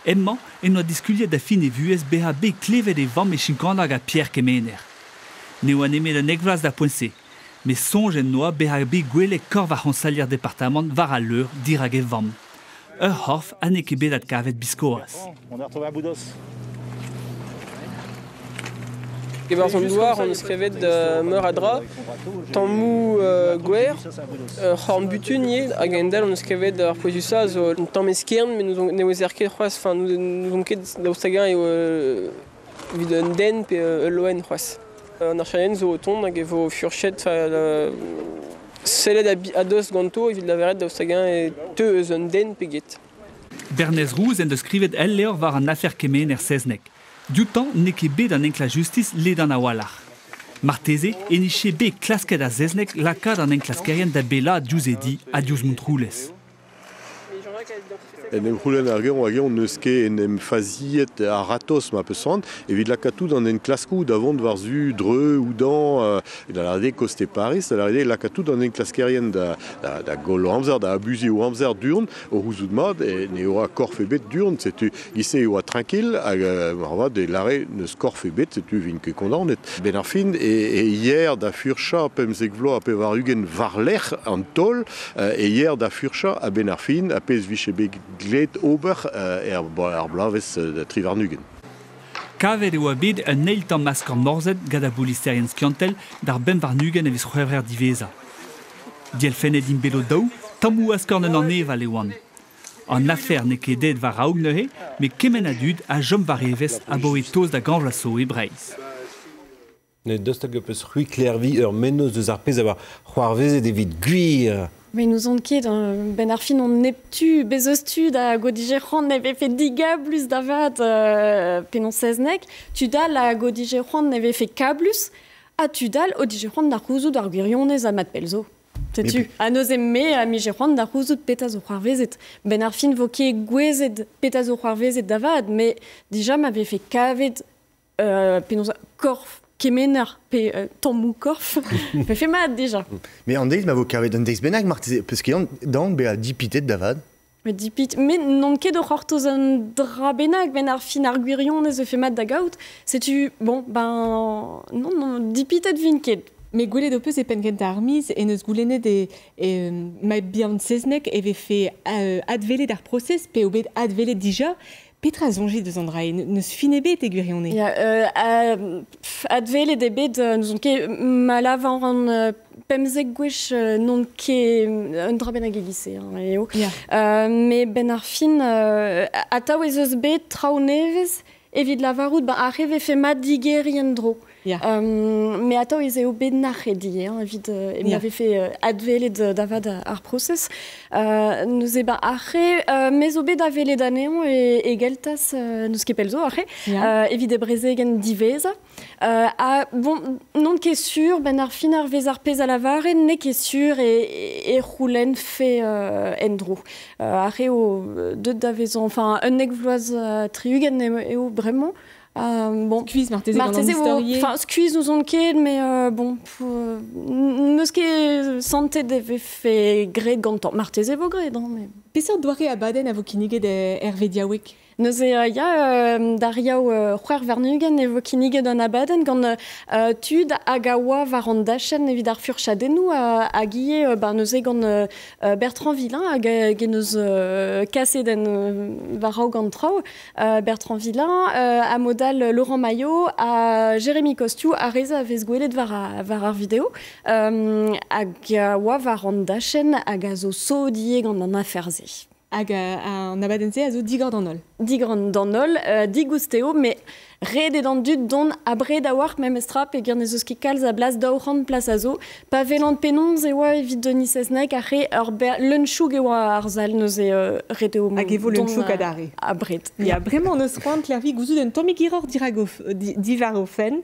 Emman, en oa diskuliet da fin e vuez beha be klevet e vamm e chinkandag a Pierre Kemener. Ne oa nemet an ekvlas da poense, me sonj en oa beha be gwele kor va c'hansalier departament var a leur dirag e vamm. Ur horf a ne ket bet ad kavet biskoaz. On a retrouvé un bout d'os. Gebar son douar, on eus krevet meur a dra, tammou gwer, c'horn butunier, hag endel on eus krevet ar poezusa zo tamm eskern, mais ne oez er ket c'hoaz, nous on ket daoustagin vid un den pe loen c'hoaz. An ar chayen zo o ton hag evo furchet sellet a dos ganto evit laveret daoustagin e teu eus un den peget. Bernès Roux en de skrivet elleor war an affaire kemen seznek. Du temps ne ket bet an enk la justice ledan a walach. Marteze eniche be klasket a zeznek lakad an enk klaskerien da bela diuzedi a diuz montroules. En em c'houlenn ar geon on neus ket en em faziet a ratos ma peusant, evit lakatout an en klaskou davant war zu dreux ou dan da l'arde koste Paris, da l'arde lakatout an en klaskerien da gol amzer, da abuzi ou amzer durn, o rouzout mad, e ne oa korf ebet durn, setu gise oa tranquil, hag marva de l'arre neus korf ebet, setu vin ket kondanet. Ben ar fin, e hier da furcha pemzek vlo a pe war ugen varlech an tol, e hier da furcha a ben ar fin, a pez viche be gled ober ar blavez tri varnugen. Kavet eo abed un eiltan mask an morzet gad a bolisterien skiantel dar ben varnugen evis c'hwevrer diveza. Diel fenet in belo daou, tamou askornen an eval eoan. An afer ne ket dead var aoug neuhe, me kemen adud a jom var evez a bo e toz da ganvlaso e breiz. Ne dostag eus c'hui klervi ur menos deus ar pez a c'hoarvezet evit gwir. Mais nous on ket ben ar fin on neptu bezostu da godijeran neve fait diga plus davad penon seznek, tu dal a godijeran neve fait kablus, a tu dal odijeran da rouzout ar gwirionez a mat pelzo. Sais-tu, a nos emme a mijeran da rouzout petaz o c'hoarvezet. Ben ar fin vo ket gwezet petaz o c'hoarvezet davad, mais déjà m'avait fait kavet penon korf kemener pe tammou korf, me fait mal déjà. Mais en deiz ma vo kavet an deiz bennak marteze, parce que dan be a dipitet davad. Mais dipit, mais non ket o c'hortoz an dra bennak, ben ar fin ar gwirion ez eus mat da gaout, sais-tu, bon, ben, non, dipitet vin ket. Mais goulet de peu c'est penkent ar miz et neus goulenet ma bihan seznek eve fait advelet ar process pe obet advelet dija. Petra zonjet deus an dra, neus fine bet e gwirionez. Advelet e bet, nous on ket ma lavan an pemzek gwech non ket un dra bennak egise. Mais ben ar fin, ataou ez eus bet traoù nevez, evit lavarout, ben ar eve fe mat digerien dro. Mais ataou ez eo bet nachedi, evit m'avait fait advelet davad ar process. Nous e ben arre, mez o bet advelet aneon e geltas nous ket pelzo arre, evit e breze gen diveza. Bon, non ket sur, ben ar fin ar vez ar pez a lavare, ne ket sur e roulen fe endro. Arre o deud da vezon, enfin, un nek vloaz triugen eo bremañ. Bon, squeeze marteze enfin squeeze nous on ket, mais bon, neus ket sante deve fait gret gantan. Marteze vo gret, mais... Peseurt doare a baden a vo kiniget Hervé Diawek. Neus ya dariaou c'hwer varnugen e vo kiniget an abaden gant tud hag a oa var an dachen evit ar furchadennou a guie neus e gant Bertrand Villain hag geneus kaset den varao gant trao Bertrand Villain a modal Laurent Maillot a Jérémy Costiou a reza a vez gwelet var ar vidéo hag a oa var an dachen hag a zo saudie gant an aferze. Hag an abadense a zo digor d'an ol. Digor d'an ol, digousteo, mais red e d'an dud don a bred a war mem estrap e gern eus ket kalz a blas daoran plas a zo. Pa velant penonz e oa evit Denis Seznek a re ur lunchoug e oa ar zal neus e red eo hag evo lunchoug a dare. A bred. Ya, bremañ neus c'hoant klervi gouzout un tommig giror divar ofen.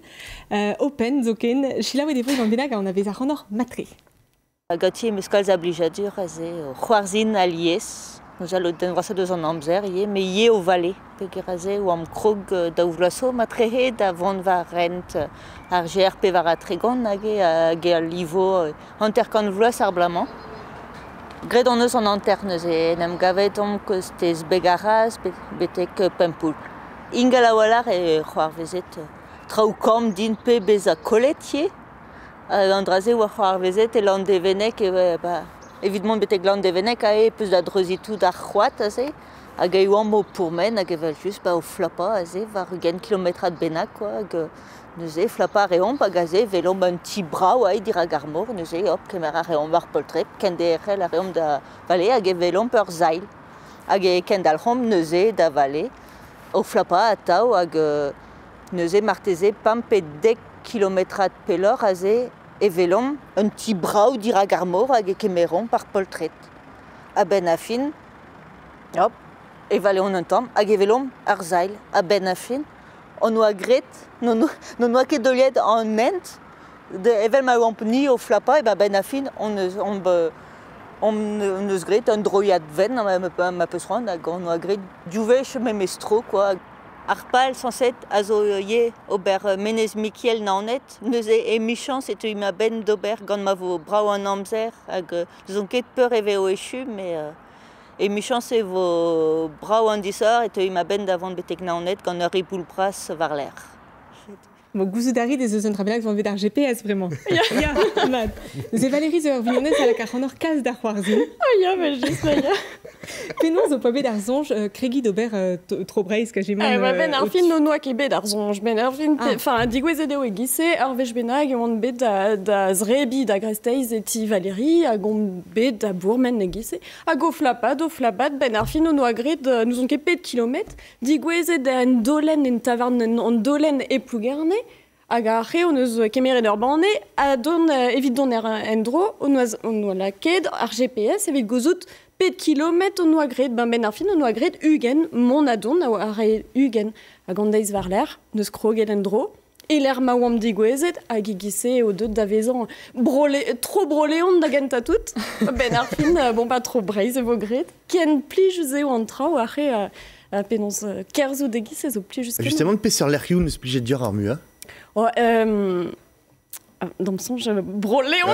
Open zoken, chilaouet evo gant bennak an a vez ar c'honor matre. Gatier meus kalz a blijadur a ze c'hoarzin a liez. Nous allons den vasa deus an amzer, me ie o vale, pe geraze o am krog da ouvlaso, ma trehe da vant va rent ar GRP var a tregon, hag e a livo anterkan vloaz ar blaman. Gret an eus an anter neus e nem gavet om kostez begaraz, betek pempoul. Ingal a walar e c'hoarvezet traoù kam din pe bez a koletier, an draze oa c'hoarvezet e lan devenek e évidemment, betek gland devenek a peus da dreuzitou ar c'hoat a ze, hag e oam o pourmen hag evel just o flapa a ze, var ugen kilometrat bennak, hag neus e flapa ar eomp hag a ze velom un ti brao a dir hag ar mor, neus e hop kemer ar eomp war poltrep, ken de errel ar eomp da vale hag e velom ur zail. Hag e ken dal c'homp neus e da vale, o flapa a tao hag neus e marteze pamp e 10 kilometrat pelor a ze, e velom un ti brao dir hag ar mor hag e kemeron par poltret. A ben a fin, hop, et valé on entend, à Gevelom, Arzail, à Benafin, on a gret, non a que de l'aide en Inde, de Evel ma ni au flapa, et Benafin, on gret un droyat ven, ma peu se rendre, on a gret duvech même estro quoi. Arpal 107 azoye ober Menez Mikiel naonet, neuze émission c'était une ben d'ober gant ma vo brau en amzer, ag zonket peur eve o échu, mais émission c'est vos brau en dissor et une ben d'avant betek naonet gant a ripoul pras var l'air. Bon, Gouzudari des Eusens Rabelak vont vedar GPS vraiment. Ja, mad. Ze Valérie ze Vionnès à la carronor case d'Arwarzin. Oh ja, mais juste là. Penon zo pas d'Arzonge, Crégui d'Aubert trop braise que j'ai même. Ben un film nono qui bet d'Arzonge, ben un film enfin digwezedeo e gisse, arvej benag et on bet da zrebi da gresteiz et ti Valérie, a gon bet da bourmen e gisse, a go flapad, ben un film nono agrid nous on ket 7 km, digwezed en dolen en taverne en dolen e plougerne. Hag arre on eus kemeret ur bane, a don evit don endro, on oa laket ar GPS evit gozout 7 km on oa gret, ben ar fin on oa gret ugen, mon adon a arre ugen, hag an deiz var l'air, neus krogel endro, e l'air ma oam digwezet, hag e gisse o deud da vezan tro broleon da genta tout, ben ar fin, bon pas tro breiz e vo gret, ken plij eo an trao arre a penons kerzo de gisse zo plij jusqu'à. Justement, de sur l'air qui ou ne se plige dur armu, hein? Oh, dans le son, je broléon.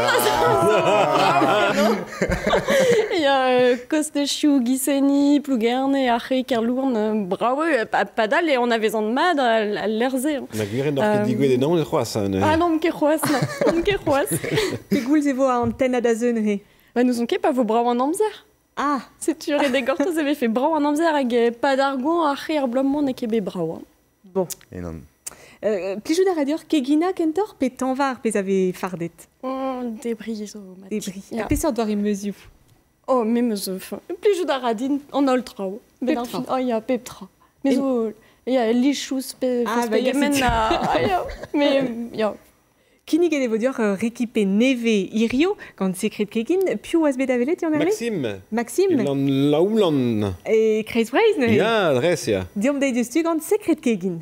Il y a Kostechou, Giseni, Plougerne, Arre, Kerlourne, bravo, Padal, et on avait en mad à l'Erzé. On a guéri dans le digoué des noms, je crois, ça. Ah non, m'ke croise, m'ke croise. Que goul zevo à antenne à dazeunre. Bah, nous on ket pas vos bravo en amzer. Ah, c'est tu des gortes, vous avez fait bravo en amzer, avec pas d'argon, Arre, Arblomon, et kebe bravo. Bon. Et non. Plijou da radior kegina kentor pe tanvar pe avez fardet. Débris zo. Débris. A pesor doar e meuzioù. Oh, me meuzio. Plijou da radin an oltrao. Ben ar fin. Oh, ya peptra. Me zo. Ya lichous pe. Ah, ba yemen na. Mais ya. Kinig edevo dior rekipe neve irio gant sekret kegin. Piou oaz bet avelet yon erle? Maxime. Il en laoulan. Et Kreis Breiz ne? Ya, dres ya. Diom dei deus tu gant sekret kegin.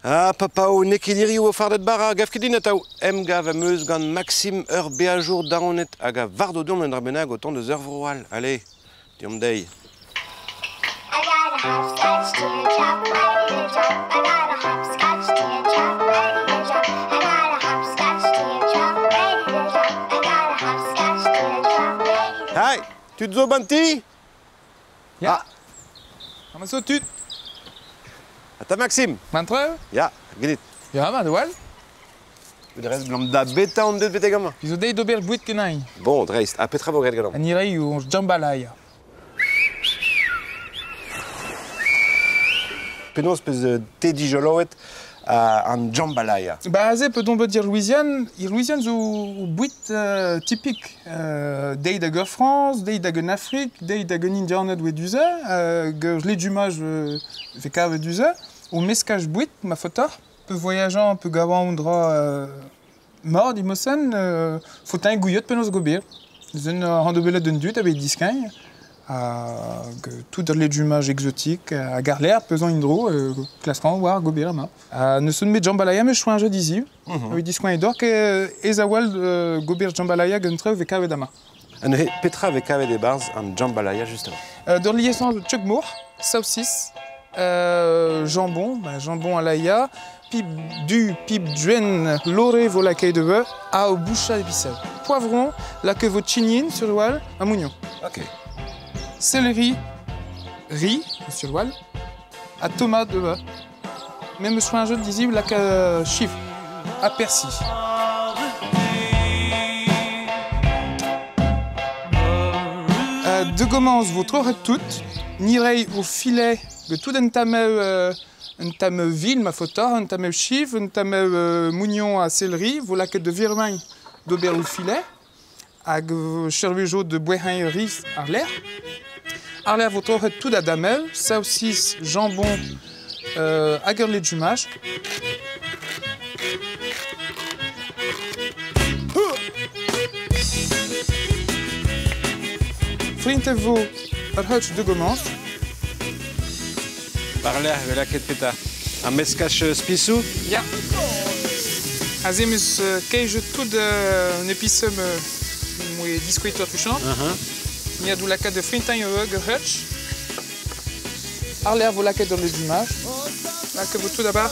Ah, papa, o nekediri o fardet bara, gav kedin ataou. Gav ameuz gant Maxime ur beajour daronet hag a vardo dom en drabenag o temps de ur vroal. Allez, diom dei. Hai, tu zo banti? Ja. Amma so tut. Ata Maxime. Mantreu? Ja, gedit. Ja, ma doual. De rest glam da beta on deud bete gama. Izo dei d'ober bouit kenai. Bon, dreist, a petra vo gret galam. An irei ou jambalaya. Penaos pez te dijoloet an jambalaya. Ba aze peut on dire Louisiane zo bouit typique. Dei da geur France, dei da gen Afrique, dei da gen Indianet ou eduze, geur le dumage fe kavet duze, ou meskaj bouit ma fotor. Peu voyageant, peu gavant dra mort dimosen, faut un gouillot penaos gober. Zen randobelet d'un dut avec disquin. Tout le dumage exotique, à Garler, pesant indro, classement, war, gobirama. Ne sont mes jambalaya, mais je suis un jeu d'ici. Oui, discoin et d'or, que Ezawal, gobir jambalaya, guntre, avec Kavedama. Petra avec Kaved et Bars, en jambalaya, justement. Dans le liaison de Tchukmour, saucisse, jambon, jambon à l'aïa, pipe du, pipe duen, loré, volaquet de bœuf, à au boucha épicelle. Poivron, la que votre chignin sur le wall, à mougnon. Ok. Céleri, riz, sur le wall, à tomate de bœuf. Même sur un jeu visible, la que chiffre, à persil. De commence votre rectute, nirei au filet, de tout un tame ville, ma fotor, un tame chiffre, un tame mougnon à céleri, voilà que de virmagne d'auber au filet, avec chervejo de boehin riz à l'air. À l'air, votre rectute tout à damel, saucisse, jambon, aguerlet du mâche. Frintevo ar hutch de gomans. Parler avec la quête péta. Un mescache spissou? Ja. Azemus keige tout un épisode moué discuteur touchant. Il y a de la quête de frintain et hutch. Arler vous la quête dans les images. Là que vous tout d'abord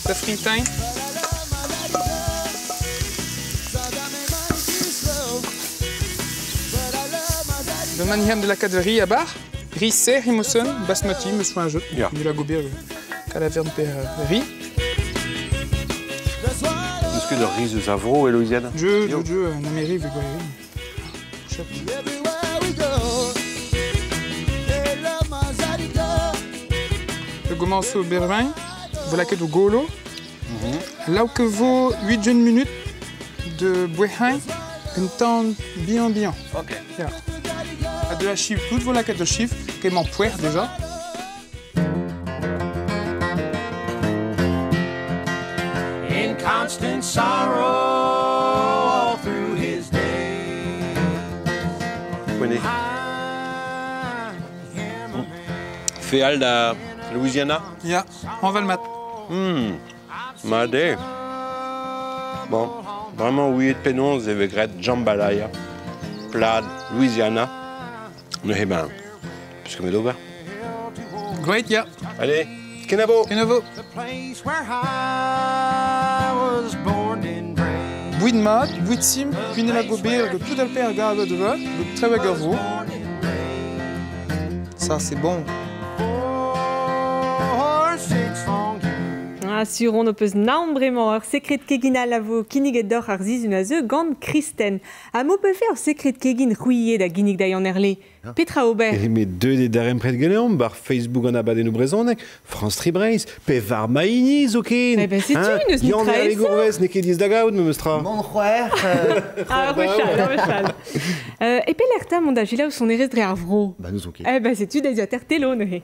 de frintain. Le manihem de la quête de riz à bar. Riz serre, himoson, basmati, me soin un jeu. De la gobir, calaverne per riz. Est-ce que de riz de Zavro et Louisiane? Je, en Amérique, vu le commence au Berlin, voilà que de Golo. Là où que vaut 8 jeunes minutes de Bouhain, un temps bien. Ok. Yeah. À de la chiffre, toute vos laquettes de chiffre, qui est mon poire déjà. In constant sorrow all through his day. Féal de Louisiana? Yeah, on va le mettre. Madé. Bon, vraiment oui, de pénonce et regret jambalaya. Plade, Louisiana. Nous eh ben, puisque me doba. Great, yeah. Allez, Kenavo. Kenavo. Bouille de mat, bouille de sim, puis de la gobir, de tout le père garde de vol, de très vaguervaux. Ça, c'est bon. Assurons nos peus naombrement ar secret kegin lavo kinniget d'or ar zizun a zeu gant Kristen. A mo peut faire secret kegin rouillé da ginnig da yon erle. Petra Aubert. Et mais deux des darem près de Guénéon, bar Facebook en abaden ou brezonek, France Tribrace, pe var maïnis, ok. Eh ben c'est une neus Y'en a les gourves, n'est qu'est dis d'agaoud, me mestra. Mon frère. Ah, rechal. Et pe l'erta mon da gila ou son erez dre ar vro. Bah nous ok. Eh ben c'est tu des yater telo ne.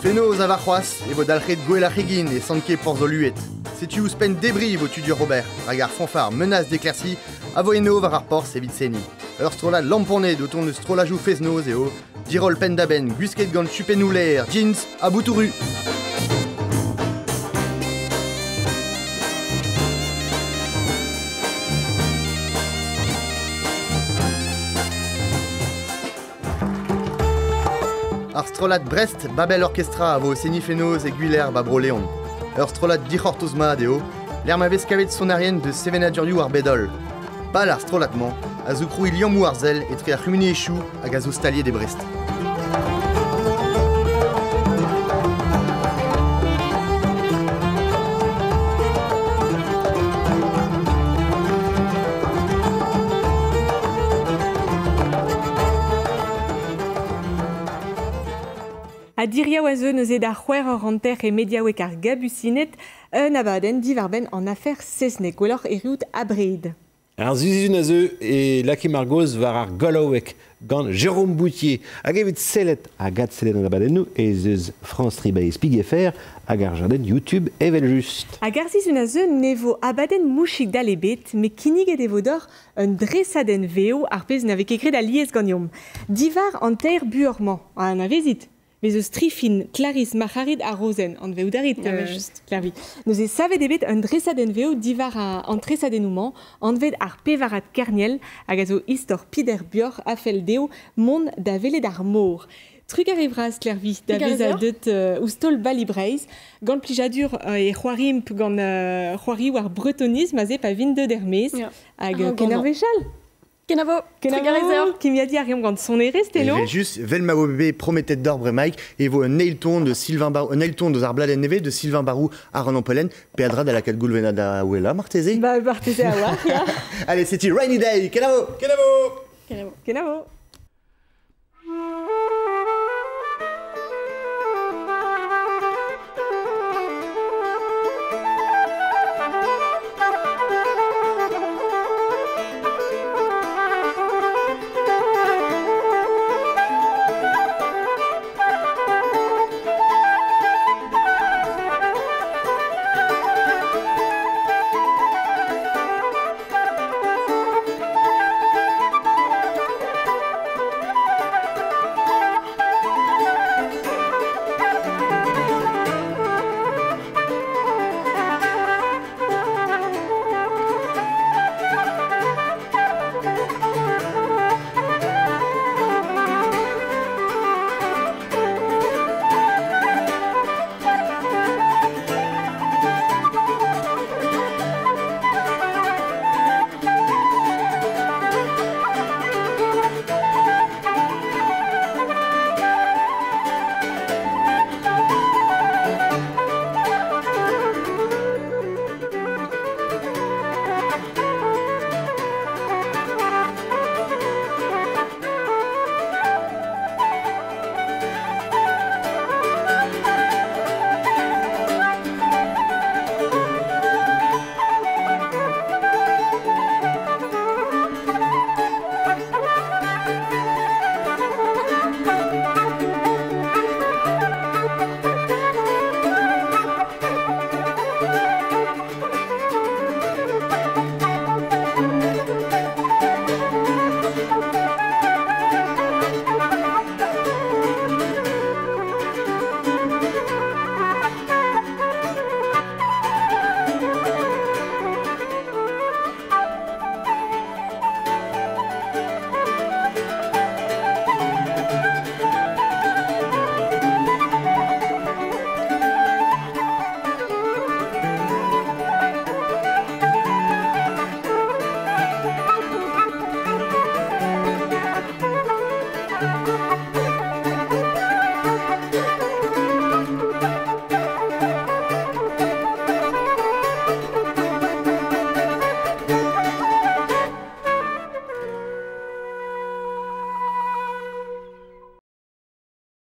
Feno Zavarroas et vos dalchet Goelachegin et Sanke Porzoluet. C'est-tu où spen débris vos tudur Robert, Ragar fanfare, menace d'éclaircie, avoino varar pors et vitseni. Strola lamponné d'auton de strolajou fesnoz et o, dirol pendaben, gusket gant chupenouler, jeans, abouturu. Strolat Brest, Babel Orchestra, avo Senifenoz et Guiler Babroléon. Strolat Dichortozma deo, l'hermaveskavet sonarienne de Sevenaduriou Arbedol. Bal Strolatman, a Zoukrou Iliam Ouarzel et Tria Rumini Echou, à Gazo Stalier des Brest. A diria oazeux neus ed ar c'hwer ur ranter e mediaouek ar gabusinet, un abaden diverben en affaire sesnek, gwelloc'h eriout abreid. Ar zuzun a zeu e Laki Margoz var ar goloouek gant Jérôme Boutier. Hag evit sellet a gad sellet an abaden nou e zeus France Tribae Spigeffer hag ar jarden YouTube evel just. Hag ar zizun a zeu nevo abaden mouchik da lebet, me kinnig ed evo d'or un dresaden veo ar pez n'avek ekret a liez gant Divar an teir buorman, an avezit. Mais eus trifin Clarisse Macharid a Rosen, an veo darit, just. Clarvi. Nous e savet ebet un dresaden veo divar an tresadenouman, an ved ar pevarat kerniel, hag a zo istor pider bior a fel deo mont da velet ar mor. Trug arrivras, Clarvi, da vez a deut oustol balibreiz, gant plijadur e c'hoarimp gant c'hoari war bretonisme a zep a vin deud ermez, hag kenarvechal. Kenavo, qui m'a dit à rien quand son est resté long. Juste, Velma Bobé promettait d'orbre Mike et vaut un nailton de Sylvain Barou, un nailton de Zarbladen Neve de Sylvain Barou à Renan Pelen, Pedra de la Cat Goulvena da Ouela, Martézé. Bah, Martézé à voir. Allez, c'était Rainy Day, Kenavo! Kenavo.